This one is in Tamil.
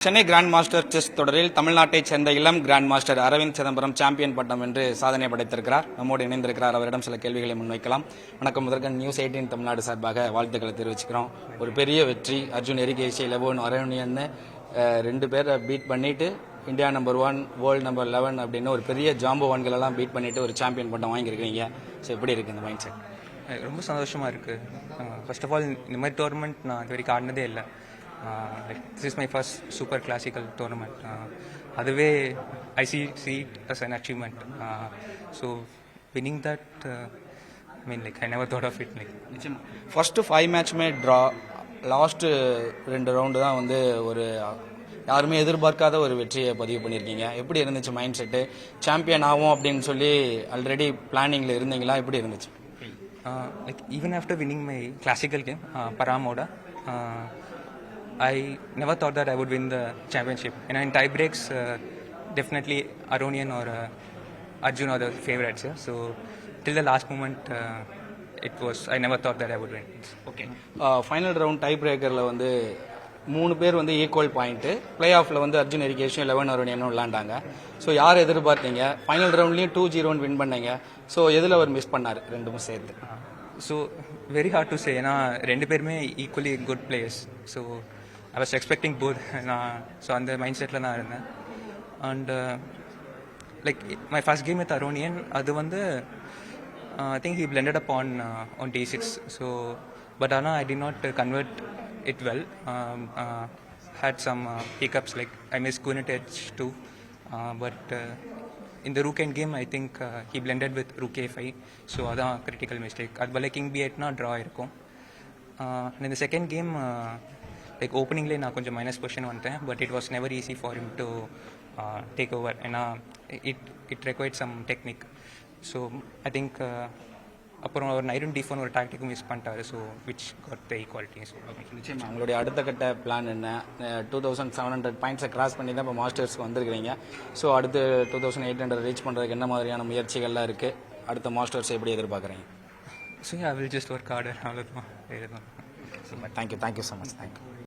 சென்னை கிராண்ட் மாஸ்டர் செஸ் தொடரில் தமிழ்நாட்டைச் சேர்ந்த இளம் grand master Aravind Chidambaram champion பட்டம் வென்று சாதனை படைத்திருக்கிறார். நம்மோடு இணைந்திருக்கிறார். அவரிடம் சில கேள்விகளை முன்வைக்கலாம். வணக்கம். முதற்கண் நியூஸ் 18 தமிழ்நாடு சார்பாக வாழ்த்துக்களை தெரிவிச்சுக்கிறோம். ஒரு பெரிய வெற்றி. அர்ஜுன் எரிகேசி, லெவோன் அரவணியன்னு 2 பேரை பீட் பண்ணிட்டு இந்தியா நம்பர் 1 வேர்ல்டு நம்பர் 11 அப்படின்னு ஒரு பெரிய ஜாம்பவான்கள் எல்லாம் பீட் பண்ணிட்டு ஒரு சாம்பியன் பட்டம் வாங்கியிருக்கீங்க. ஸோ எப்படி இருக்கு இந்த மைண்ட் செட்? ரொம்ப சந்தோஷமாக இருக்குது. ஃபர்ஸ்ட் ஆஃப் ஆல் இந்த மாதிரி டோர்னமெண்ட் நான் இது வரைக்கும் ஆடினதே இல்லை. This is my first super classical tournament. அதுவே I see it as an achievement. So winning that, I mean, like, I never thought of it. Like, first 5 மேட்ச்மே ட்ரா, லாஸ்ட் 2 ரவுண்டு தான் வந்து ஒரு யாருமே எதிர்பார்க்காத ஒரு வெற்றியை பதிவு பண்ணியிருக்கீங்க. எப்படி இருந்துச்சு மைண்ட் செட்டு? சாம்பியன் ஆகும் அப்படின்னு சொல்லி ஆல்ரெடி பிளானிங்கில் இருந்தீங்களா? எப்படி இருந்துச்சு? like even after winning my classical game, Paramoda, I never thought that I would win the championship. And in tie breaks, definitely Aronian or Arjun are the favorites. Yeah? So till the last moment, I never thought that I would win. Okay. Final round tie பிரேக்கரில் வந்து 3 பேர் வந்து ஈக்குவல் பாயிண்ட்டு. பிளே ஆஃபில் வந்து அர்ஜுன் எரிகேஷன், லெவன் அரவணியனும் விளாண்டாங்க. ஸோ யார் எதிர்பார்த்தீங்க? ஃபைனல் ரவுண்ட்லேயும் 2-0 வின் பண்ணீங்க. ஸோ எதில் அவர் மிஸ் பண்ணார் ரெண்டும் சேர்த்து? So very hard to say. ஏன்னா 2 பேருமே equally good players. So I was expecting both. So அந்த மைண்ட் செட்டில் தான் இருந்தேன். And like my first game with Aronian, அது வந்து I think he blundered up on D6. So but ஆனால் I did not convert it well. Had some hiccups, like I missed queen at H2. But in the rook end game, I think he blended with rook A5. So அதான் கிரிட்டிக்கல் மிஸ்டேக். அது பல கிங் B8 ட்ரா இருக்கும். இந்த செகண்ட் கேம் லைக் ஓப்பனிங்லேயே நான் கொஞ்சம் மைனஸ் பொசிஷன் வந்துட்டேன். But it was never easy for him to take over. ஏன்னா it required some technique. So I think அப்புறம் ஒரு நைரன் D4 ஒரு டாக்டிக்கும் மிஸ் பண்ணிட்டாரு. So which got the equality. So நிச்சயமாக உங்களுடைய அடுத்த கட்ட பிளான் என்ன? 2700 பாயிண்ட்ஸை கிராஸ் பண்ணி தான் இப்போ மாஸ்டர்ஸ்க்கு வந்திருக்கிறீங்க. ஸோ அடுத்து 2800 ரீச் பண்ணுறதுக்கு என்ன மாதிரியான முயற்சிகள்லாம் இருக்குது? அடுத்த மாஸ்டர்ஸ் எப்படி எதிர்பார்க்குறீங்க? So I will just work harder. அவ்வளோதான். Thank you so much. தேங்க்யூ.